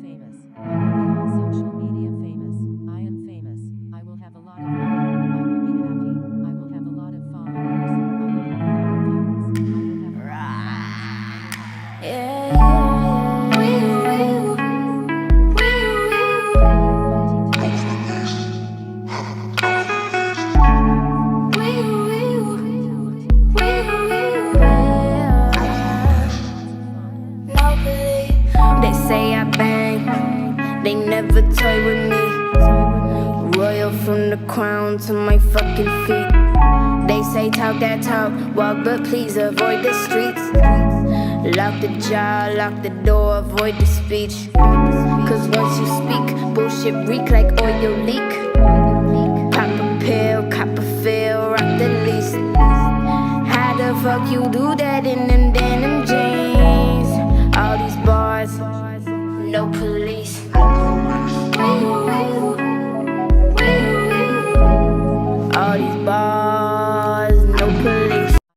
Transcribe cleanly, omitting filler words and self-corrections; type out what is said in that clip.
famous. I will be on social media famous. I am famous. I will have a lot of money. I will be happy. I will have a lot of followers. I will have a lot of views. I will have a lot of friends. I will have a lot of They say I bang, they never toy with me. Royal from the crown to my fucking feet. They say talk that talk, walk but please avoid the streets. Lock the jaw, lock the door, avoid the speech. Cause once you speak, bullshit reek like oil leak. Pop a pill, cop a feel, rock the least. How the fuck you do that in them denim jeans? All these bars, no police.